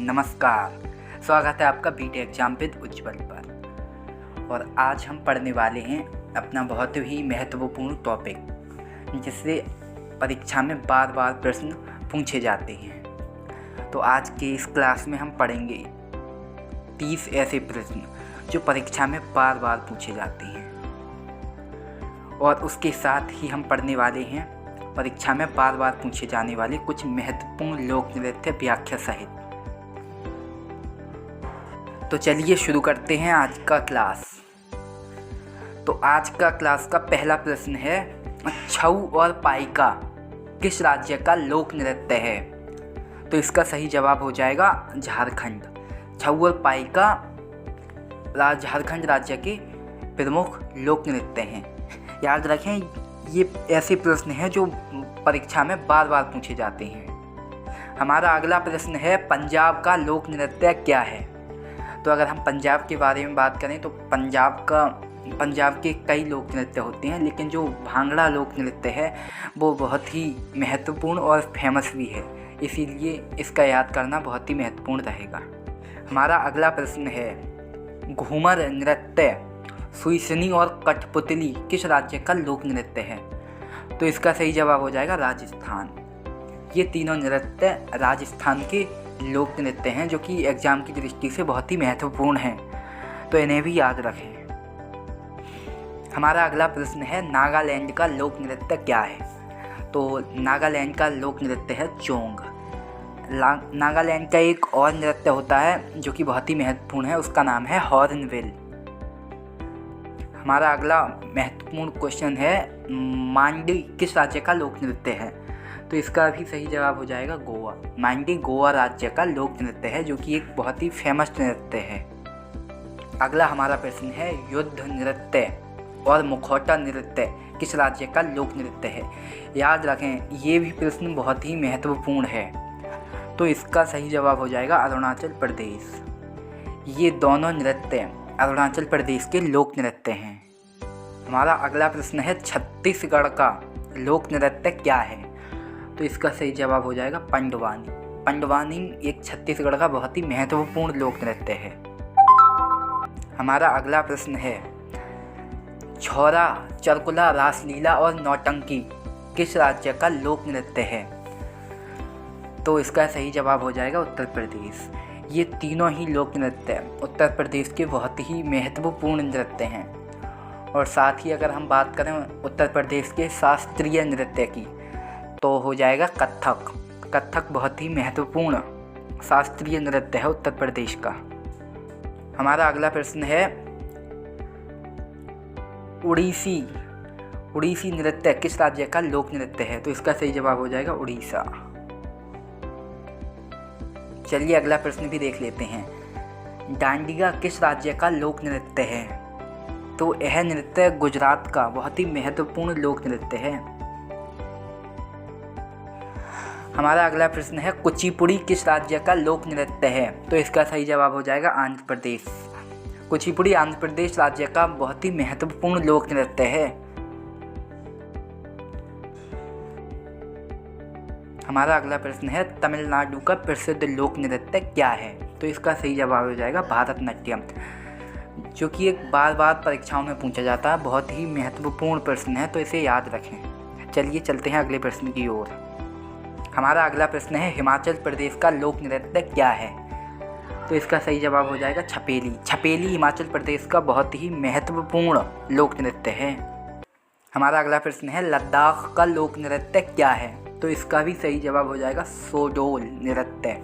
नमस्कार, स्वागत है आपका बीटी एग्जाम विद उज्ज्वल पर। और आज हम पढ़ने वाले हैं अपना बहुत ही महत्वपूर्ण टॉपिक जिससे परीक्षा में बार बार प्रश्न पूछे जाते हैं। तो आज के इस क्लास में हम पढ़ेंगे 30 ऐसे प्रश्न जो परीक्षा में बार बार पूछे जाते हैं। और उसके साथ ही हम पढ़ने वाले हैं परीक्षा में बार बार पूछे जाने वाले कुछ महत्वपूर्ण लोक नृत्य व्याख्या सहित। तो चलिए शुरू करते हैं आज का क्लास। तो आज का क्लास का पहला प्रश्न है, छऊ और पाइका किस राज्य का लोक नृत्य है? तो इसका सही जवाब हो जाएगा झारखंड। छऊ और पाइका झारखंड राज्य के प्रमुख लोक नृत्य हैं। याद रखें, ये ऐसे प्रश्न हैं जो परीक्षा में बार बार पूछे जाते हैं। हमारा अगला प्रश्न है, पंजाब का लोक नृत्य क्या है? तो अगर हम पंजाब के बारे में बात करें तो पंजाब के कई लोक नृत्य होते हैं, लेकिन जो भांगड़ा लोक नृत्य है वो बहुत ही महत्वपूर्ण और फेमस भी है, इसीलिए इसका याद करना बहुत ही महत्वपूर्ण रहेगा। हमारा अगला प्रश्न है, घूमर नृत्य सुईसनी और कठपुतली किस राज्य का लोक नृत्य है? तो इसका सही जवाब हो जाएगा राजस्थान। ये तीनों नृत्य राजस्थान के लोक नृत्य हैं जो कि एग्ज़ाम की दृष्टि से बहुत ही महत्वपूर्ण हैं, तो इन्हें भी याद रखें। हमारा अगला प्रश्न है, नागालैंड का लोक नृत्य क्या है? तो नागालैंड का लोक नृत्य है चोंग। नागालैंड का एक और नृत्य होता है जो कि बहुत ही महत्वपूर्ण है, उसका नाम है हॉर्नबिल। हमारा अगला महत्वपूर्ण क्वेश्चन है, मांडी किस राज्य का लोक नृत्य है? तो इसका भी सही जवाब हो जाएगा गोवा। मांडी गोवा राज्य का लोक नृत्य है जो कि एक बहुत ही फेमस नृत्य है। अगला हमारा प्रश्न है, युद्ध नृत्य और मुखौटा नृत्य किस राज्य का लोक नृत्य है? याद रखें, ये भी प्रश्न बहुत ही महत्वपूर्ण है, तो इसका सही जवाब हो जाएगा अरुणाचल प्रदेश। ये दोनों नृत्य अरुणाचल प्रदेश के लोक नृत्य हैं। हमारा अगला प्रश्न है, छत्तीसगढ़ का लोक नृत्य क्या है? तो इसका सही जवाब हो जाएगा पंडवानी। पंडवानी एक छत्तीसगढ़ का बहुत ही महत्वपूर्ण लोक नृत्य है। हमारा अगला प्रश्न है, छौरा, चरकुला, रासलीला और नौटंकी किस राज्य का लोक नृत्य है? तो इसका सही जवाब हो जाएगा उत्तर प्रदेश। ये तीनों ही लोक नृत्य उत्तर प्रदेश के बहुत ही महत्वपूर्ण नृत्य हैं। और साथ ही अगर हम बात करें उत्तर प्रदेश के शास्त्रीय नृत्य की तो हो जाएगा कथक। कथक बहुत ही महत्वपूर्ण शास्त्रीय नृत्य है उत्तर प्रदेश का। हमारा अगला प्रश्न है, उड़ीसी नृत्य किस राज्य का लोक नृत्य है? तो इसका सही जवाब हो जाएगा उड़ीसा। चलिए अगला प्रश्न भी देख लेते हैं, डांडिया किस राज्य का लोक नृत्य है? तो यह नृत्य गुजरात का बहुत ही महत्वपूर्ण लोक नृत्य है। हमारा अगला प्रश्न है, कुचिपुड़ी किस राज्य का लोक नृत्य है? तो इसका सही जवाब हो जाएगा आंध्र प्रदेश। कुचिपुड़ी आंध्र प्रदेश राज्य का बहुत ही महत्वपूर्ण लोक नृत्य है। हमारा अगला प्रश्न है, तमिलनाडु का प्रसिद्ध लोक नृत्य क्या है? तो इसका सही जवाब हो जाएगा भारतनाट्यम, जो कि एक बार बार परीक्षाओं में पूछा जाता है। बहुत ही महत्वपूर्ण प्रश्न है, तो इसे याद रखें। चलिए चलते हैं अगले प्रश्न की ओर। हमारा अगला प्रश्न है, हिमाचल प्रदेश का लोक नृत्य क्या है? तो इसका सही जवाब हो जाएगा छपेली। छपेली हिमाचल प्रदेश का बहुत ही महत्वपूर्ण लोक नृत्य है। हमारा अगला प्रश्न है, लद्दाख का लोक नृत्य क्या है? तो इसका भी सही जवाब हो जाएगा सोडोल नृत्य।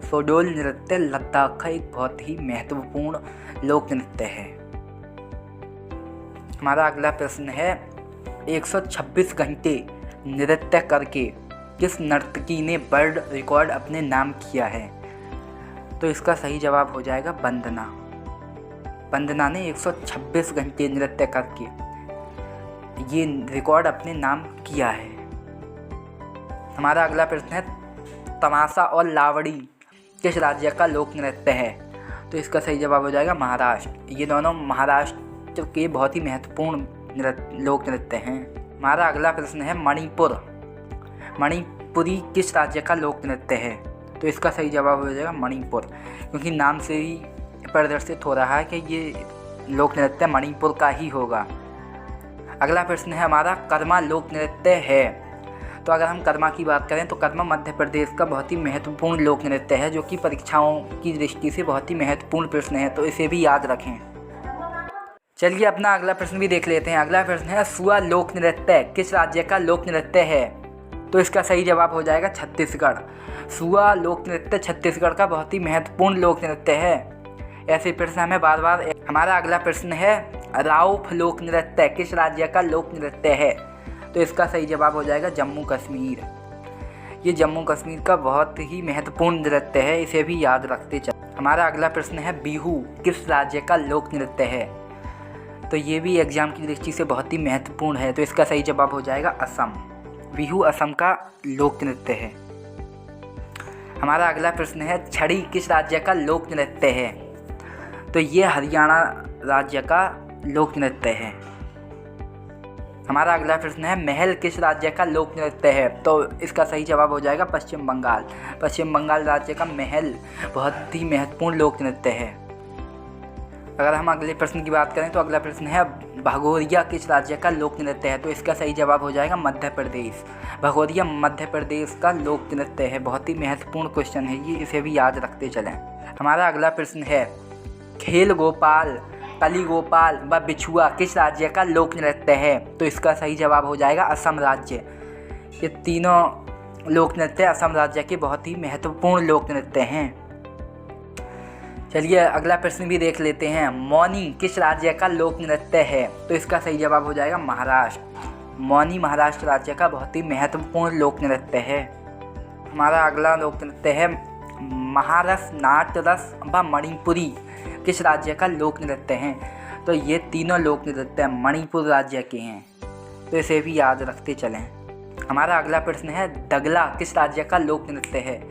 सोडोल नृत्य लद्दाख का एक बहुत ही महत्वपूर्ण लोक नृत्य है। हमारा अगला प्रश्न है, 126 घंटे नृत्य करके किस नर्तकी ने वर्ल्ड रिकॉर्ड अपने नाम किया है? तो इसका सही जवाब हो जाएगा वंदना। वंदना ने 126 घंटे नृत्य करके ये रिकॉर्ड अपने नाम किया है। हमारा अगला प्रश्न है, तमाशा और लावड़ी किस राज्य का लोक नृत्य है? तो इसका सही जवाब हो जाएगा महाराष्ट्र। ये दोनों महाराष्ट्र के बहुत ही महत्वपूर्ण लोक नृत्य हैं। हमारा अगला प्रश्न है, मणिपुरी किस राज्य का लोक नृत्य है? तो इसका सही जवाब हो जाएगा मणिपुर, क्योंकि नाम से ही प्रदर्शित हो रहा है कि ये लोक नृत्य मणिपुर का ही होगा। अगला प्रश्न है हमारा, कर्मा लोक नृत्य है। तो अगर हम कर्मा की बात करें तो कर्मा मध्य प्रदेश का बहुत ही महत्वपूर्ण लोक नृत्य है, जो कि परीक्षाओं की दृष्टि से बहुत ही महत्वपूर्ण प्रश्न है, तो इसे भी याद रखें। चलिए अपना अगला प्रश्न भी देख लेते हैं। अगला प्रश्न है, सुआ लोक नृत्य किस राज्य का लोक नृत्य है? तो इसका सही जवाब हो जाएगा छत्तीसगढ़। सुआ लोक नृत्य छत्तीसगढ़ का बहुत ही महत्वपूर्ण लोक नृत्य है। ऐसे प्रश्न हमें बार बार। हमारा अगला प्रश्न है, राउफ लोक नृत्य किस राज्य का लोक नृत्य है? तो इसका सही जवाब हो जाएगा जम्मू कश्मीर। ये जम्मू कश्मीर का बहुत ही महत्वपूर्ण नृत्य है, इसे भी याद रखते चलें। हमारा अगला प्रश्न है, बिहू किस राज्य का लोक नृत्य है? तो ये भी एग्जाम की दृष्टि से बहुत ही महत्वपूर्ण है, तो इसका सही जवाब हो जाएगा असम। बिहू असम का लोक नृत्य है। हमारा अगला प्रश्न है, छड़ी किस राज्य का लोक नृत्य है? तो ये हरियाणा राज्य का लोक नृत्य है। हमारा अगला प्रश्न है, महल किस राज्य का लोक नृत्य है? तो इसका सही जवाब हो जाएगा पश्चिम बंगाल। पश्चिम बंगाल राज्य का महल बहुत ही महत्वपूर्ण लोक नृत्य है। अगर हम अगले प्रश्न की बात करें तो अगला प्रश्न है, भगोरिया किस राज्य का लोक नृत्य है? तो इसका सही जवाब हो जाएगा मध्य प्रदेश। भगोरिया मध्य प्रदेश का लोक नृत्य है। बहुत ही महत्वपूर्ण क्वेश्चन है ये, इसे भी याद रखते चलें। हमारा अगला प्रश्न है, खेल गोपाल, कली गोपाल व बिछुआ किस राज्य का लोक नृत्य है? तो इसका सही जवाब हो जाएगा असम राज्य। ये तीनों लोक नृत्य असम राज्य के बहुत ही महत्वपूर्ण लोक नृत्य हैं। चलिए अगला प्रश्न भी देख लेते हैं, मौनी किस राज्य का लोक नृत्य है? तो इसका सही जवाब हो जाएगा महाराष्ट्र। मौनी महाराष्ट्र राज्य का बहुत ही महत्वपूर्ण लोक नृत्य है। हमारा अगला लोक नृत्य है, महारस, नाटरस व मणिपुरी किस राज्य का लोक नृत्य हैं? तो ये तीनों लोक नृत्य मणिपुर राज्य के हैं, तो इसे भी याद रखते चलें। हमारा अगला प्रश्न है, दगला किस राज्य का लोक नृत्य है?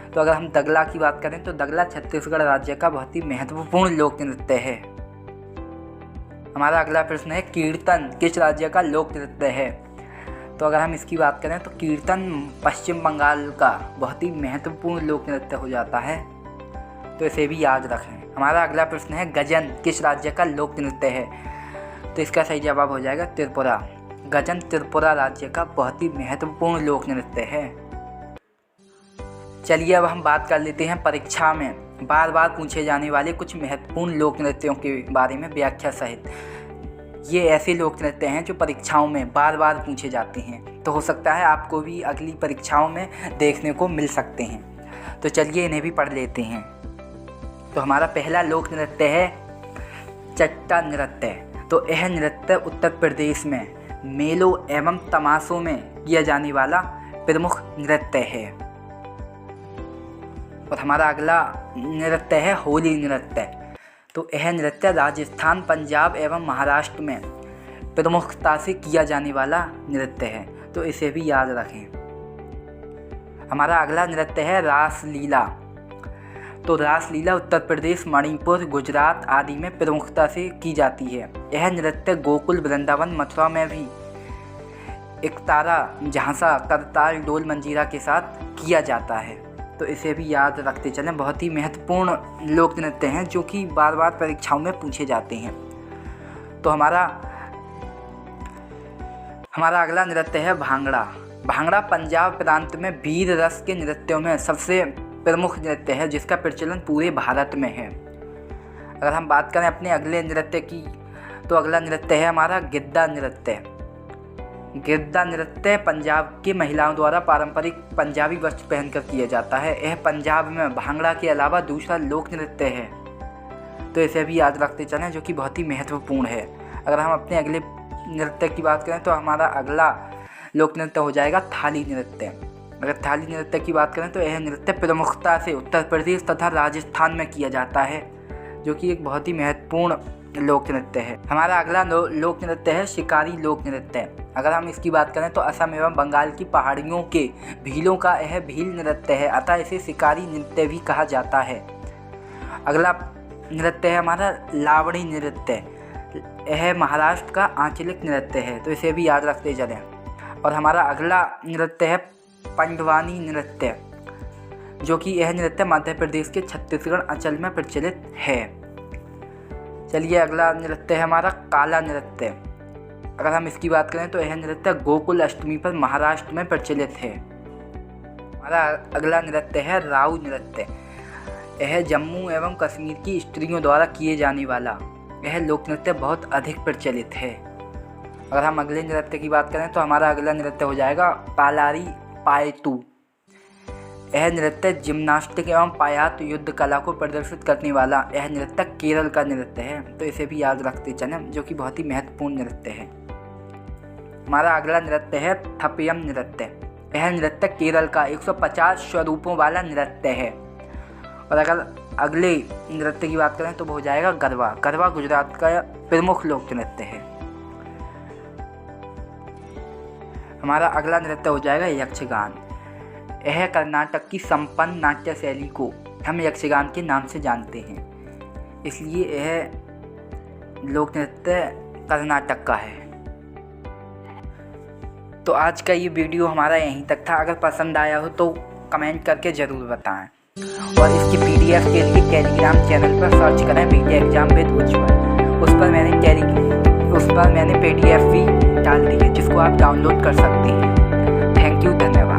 तो अगर हम दगला की बात करें तो दगला छत्तीसगढ़ राज्य का बहुत ही महत्वपूर्ण लोक नृत्य है। हमारा अगला प्रश्न है, कीर्तन किस राज्य का लोक नृत्य है? तो अगर हम इसकी बात करें तो कीर्तन पश्चिम बंगाल का बहुत ही महत्वपूर्ण लोक नृत्य हो जाता है, तो इसे भी याद रखें। हमारा अगला प्रश्न है, गजन किस राज्य का लोक नृत्य है? तो इसका सही जवाब हो जाएगा त्रिपुरा। गजन त्रिपुरा राज्य का बहुत ही महत्वपूर्ण लोक नृत्य है। चलिए अब हम बात कर लेते हैं परीक्षा में बार बार पूछे जाने वाले कुछ महत्वपूर्ण लोक नृत्यों के बारे में व्याख्या सहित। ये ऐसे लोक नृत्य हैं जो परीक्षाओं में बार बार पूछे जाते हैं, तो हो सकता है आपको भी अगली परीक्षाओं में देखने को मिल सकते हैं। तो चलिए इन्हें भी पढ़ लेते हैं। तो हमारा पहला लोक नृत्य है चट्टा नृत्य। तो यह नृत्य उत्तर प्रदेश में मेलों एवं तमाशों में किया जाने वाला प्रमुख नृत्य है। और हमारा अगला नृत्य है होली नृत्य। तो यह नृत्य राजस्थान, पंजाब एवं महाराष्ट्र में प्रमुखता से किया जाने वाला नृत्य है, तो इसे भी याद रखें। हमारा अगला नृत्य है रासलीला। तो रासलीला उत्तर प्रदेश, मणिपुर, गुजरात आदि में प्रमुखता से की जाती है। यह नृत्य गोकुल, वृंदावन, मथुरा में भी एकतारा, झांसा, करताल, डोल, मंजीरा के साथ किया जाता है, तो इसे भी याद रखते चलें। बहुत ही महत्वपूर्ण लोक नृत्य हैं जो कि बार बार परीक्षाओं में पूछे जाते हैं। तो हमारा अगला नृत्य है भांगड़ा। भांगड़ा पंजाब प्रांत में वीर रस के नृत्यों में सबसे प्रमुख नृत्य है, जिसका प्रचलन पूरे भारत में है। अगर हम बात करें अपने अगले नृत्य की, तो अगला नृत्य है हमारा गिद्दा नृत्य। गिद्दा नृत्य पंजाब की महिलाओं द्वारा पारंपरिक पंजाबी वस्त्र पहनकर किया जाता है। यह पंजाब में भांगड़ा के अलावा दूसरा लोक नृत्य है, तो इसे भी याद रखते चलें, जो कि बहुत ही महत्वपूर्ण है। अगर हम अपने अगले नृत्य की बात करें तो हमारा अगला लोक नृत्य हो जाएगा थाली नृत्य। अगर थाली नृत्य की बात करें तो यह नृत्य प्रमुखता से उत्तर प्रदेश तथा राजस्थान में किया जाता है, जो कि एक बहुत ही महत्वपूर्ण लोक नृत्य है। हमारा अगला लोक नृत्य है शिकारी लोक नृत्य। अगर हम इसकी बात करें तो असम एवं बंगाल की पहाड़ियों के भीलों का यह भील नृत्य है, अतः इसे शिकारी नृत्य भी कहा जाता है। अगला नृत्य है हमारा लावणी नृत्य। यह महाराष्ट्र का आंचलिक नृत्य है, तो इसे भी याद रखते चलें। और हमारा अगला नृत्य है पंडवानी नृत्य। जो कि यह नृत्य मध्य प्रदेश के छत्तीसगढ़ अंचल में प्रचलित है। चलिए अगला नृत्य है हमारा काला नृत्य। अगर हम इसकी बात करें तो यह नृत्य गोकुल अष्टमी पर महाराष्ट्र में प्रचलित है। हमारा अगला नृत्य है राउ नृत्य। यह जम्मू एवं कश्मीर की स्त्रियों द्वारा किए जाने वाला यह लोक नृत्य बहुत अधिक प्रचलित है। अगर हम अगले नृत्य की बात करें तो हमारा अगला नृत्य हो जाएगा पालारी पायतू। यह नृत्य जिम्नास्टिक एवं पायात युद्ध कला को प्रदर्शित करने वाला यह नृत्य केरल का नृत्य है, तो इसे भी याद रखते चलें, जो कि बहुत ही महत्वपूर्ण नृत्य है। हमारा अगला नृत्य है थपयम नृत्य। यह नृत्य केरल का 150 स्वरूपों वाला नृत्य है। और अगर अगले नृत्य की बात करें तो वो हो जाएगा गरबा। गरबा गुजरात का प्रमुख लोक नृत्य है। हमारा अगला नृत्य हो जाएगा यक्षगान। यह कर्नाटक की संपन्न नाट्य शैली को हम यक्षगान के नाम से जानते हैं, इसलिए यह लोक नृत्य कर्नाटक का है। तो आज का ये वीडियो हमारा यहीं तक था। अगर पसंद आया हो तो कमेंट करके ज़रूर बताएं, और इसकी PDF के लिए टेलीग्राम चैनल पर सर्च करें मीडिया एग्जाम विद उज्ज्वल। उस पर मैंने PDF भी डाल दी है, जिसको आप डाउनलोड कर सकते हैं। थैंक यू, धन्यवाद।